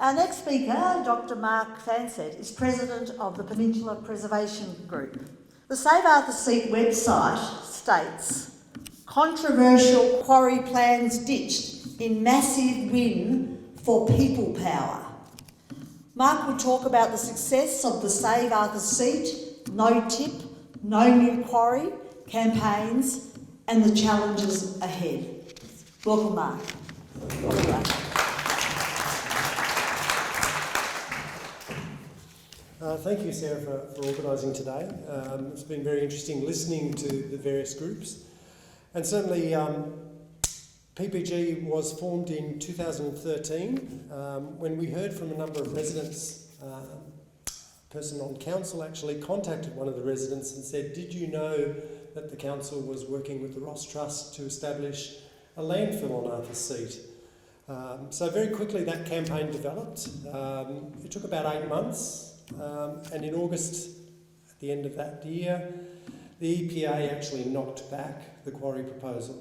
Our next speaker, Dr. Mark Fancett, is President of the Peninsula Preservation Group. The Save Arthur's Seat website states, "Controversial quarry plans ditched in massive win for people power." Mark will talk about the success of the Save Arthur's Seat, No Tip, No New Quarry campaigns and the challenges ahead. Welcome, Mark. Thank you, Sarah, for organising today. It's been very interesting listening to the various groups. And certainly PPG was formed in 2013 when we heard from a number of residents. A person on council actually contacted one of the residents and said, "Did you know that the council was working with the Ross Trust to establish a landfill on Arthur's Seat?" So very quickly that campaign developed. It took about 8 months. And in August, at the end of that year, the EPA actually knocked back the quarry proposal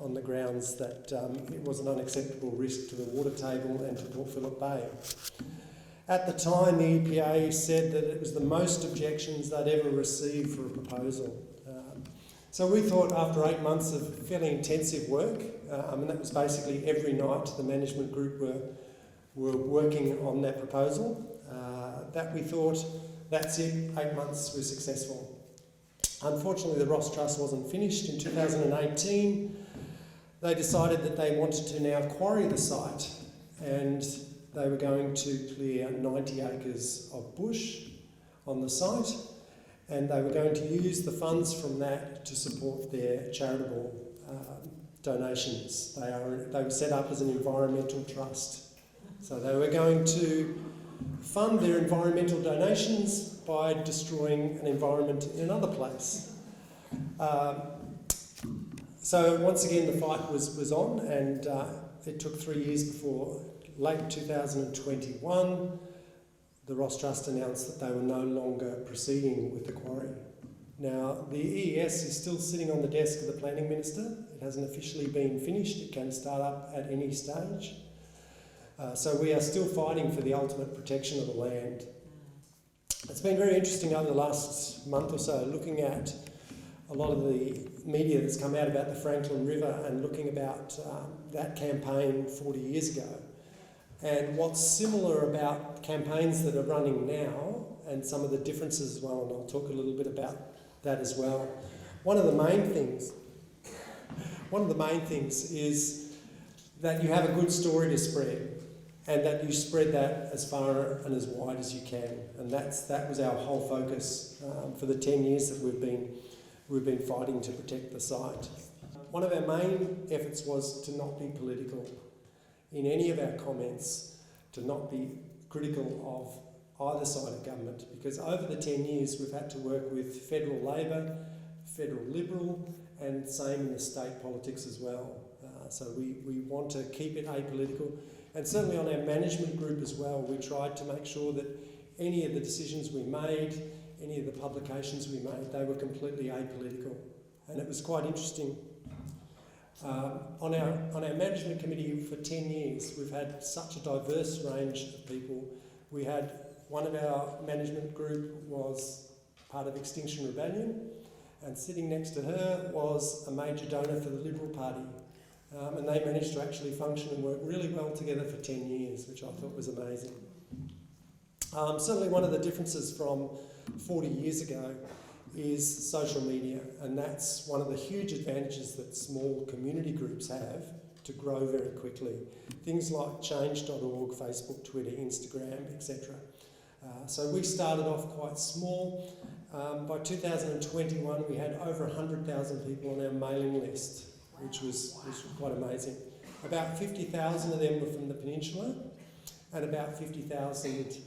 on the grounds that it was an unacceptable risk to the water table and to Port Phillip Bay. At the time, the EPA said that it was the most objections they'd ever received for a proposal. So we thought after 8 months of fairly intensive work, and that was basically every night the management group were working on that proposal, that we thought, that's it, 8 months, we're successful. Unfortunately, the Ross Trust wasn't finished. In 2018, they decided that they wanted to now quarry the site, and they were going to clear 90 acres of bush on the site, and they were going to use the funds from that to support their charitable donations. They were set up as an environmental trust. So they were going to fund their environmental donations by destroying an environment in another place. So once again the fight was on, and it took 3 years before, late 2021, the Ross Trust announced that they were no longer proceeding with the quarry. Now the EES is still sitting on the desk of the Planning Minister. It hasn't officially been finished. It can start up at any stage. So we are still fighting for the ultimate protection of the land. It's been very interesting over the last month or so looking at a lot of the media that's come out about the Franklin River and looking about that campaign 40 years ago. And what's similar about campaigns that are running now and some of the differences as well, and I'll talk a little bit about that as well. One of the main things is that you have a good story to spread, and that you spread that as far and as wide as you can. And that was our whole focus for the 10 years that we've been fighting to protect the site. One of our main efforts was to not be political in any of our comments, to not be critical of either side of government, because over the 10 years we've had to work with federal Labor, federal Liberal, and same in the state politics as well. So we want to keep it apolitical. And certainly on our management group as well, we tried to make sure that any of the decisions we made, any of the publications we made, they were completely apolitical. And it was quite interesting. On our management committee for 10 years, we've had such a diverse range of people. We had one of our management group was part of Extinction Rebellion, and sitting next to her was a major donor for the Liberal Party. And they managed to actually function and work really well together for 10 years, which I thought was amazing. Certainly one of the differences from 40 years ago is social media, and that's one of the huge advantages that small community groups have to grow very quickly. Things like change.org, Facebook, Twitter, Instagram, etc. So we started off quite small. By 2021 we had over 100,000 people on our mailing list, which was quite amazing. About 50,000 of them were from the Peninsula, and about 50,000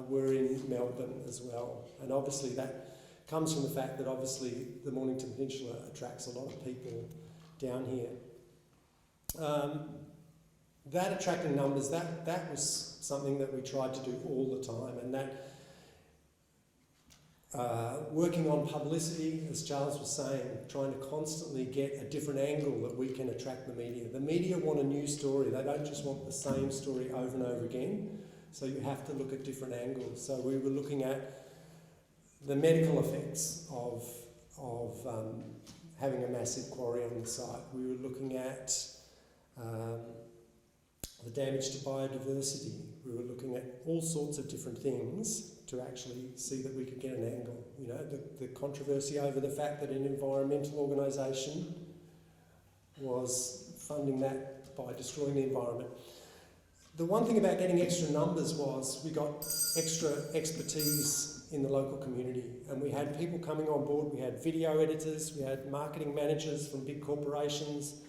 were in Melbourne as well. And obviously that comes from the fact that obviously the Mornington Peninsula attracts a lot of people down here. That attracting numbers, that was something that we tried to do all the time, and that working on publicity, as Charles was saying, trying to constantly get a different angle that we can attract the media. The media want a new story. They don't just want the same story over and over again. So you have to look at different angles. So we were looking at the medical effects of having a massive quarry on the site. We were looking at the damage to biodiversity. We were looking at all sorts of different things to actually see that we could get an angle. You know, the controversy over the fact that an environmental organisation was funding that by destroying the environment. The one thing about getting extra numbers was we got extra expertise in the local community, and we had people coming on board. We had video editors, we had marketing managers from big corporations,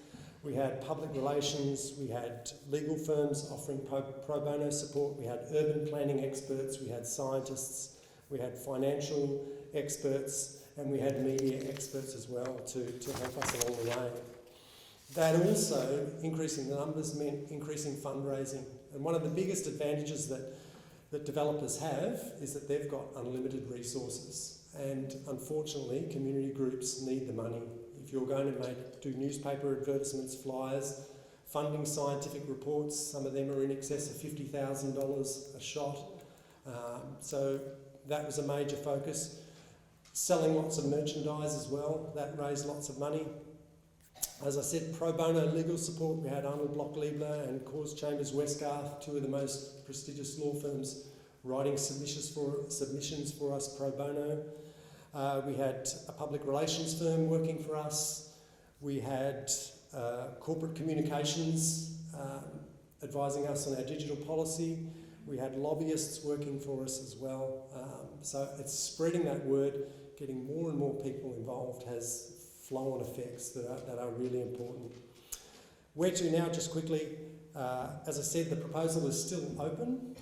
we had public relations, we had legal firms offering pro bono support, we had urban planning experts, we had scientists, we had financial experts, and we had media experts as well to help us along the way. That also, increasing the numbers meant increasing fundraising. And one of the biggest advantages that developers have is that they've got unlimited resources. And unfortunately, community groups need the money. If you're going to do newspaper advertisements, flyers, funding scientific reports, some of them are in excess of $50,000 a shot. So that was a major focus. Selling lots of merchandise as well, that raised lots of money. As I said, pro bono legal support. We had Arnold Bloch Liebler and Cause Chambers Westgarth, two of the most prestigious law firms, writing submissions for us pro bono. We had a public relations firm working for us. We had corporate communications advising us on our digital policy. We had lobbyists working for us as well. So it's spreading that word, getting more and more people involved has flow-on effects that are really important. Where to now, just quickly, as I said, the proposal is still open,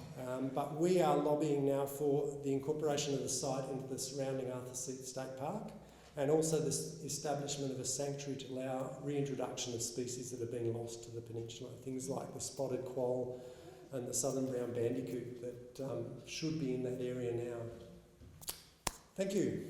but we are lobbying now for the incorporation of the site into the surrounding Arthur Seat State Park, and also the establishment of a sanctuary to allow reintroduction of species that have been lost to the peninsula, things like the spotted quoll and the southern brown bandicoot that should be in that area now. Thank you.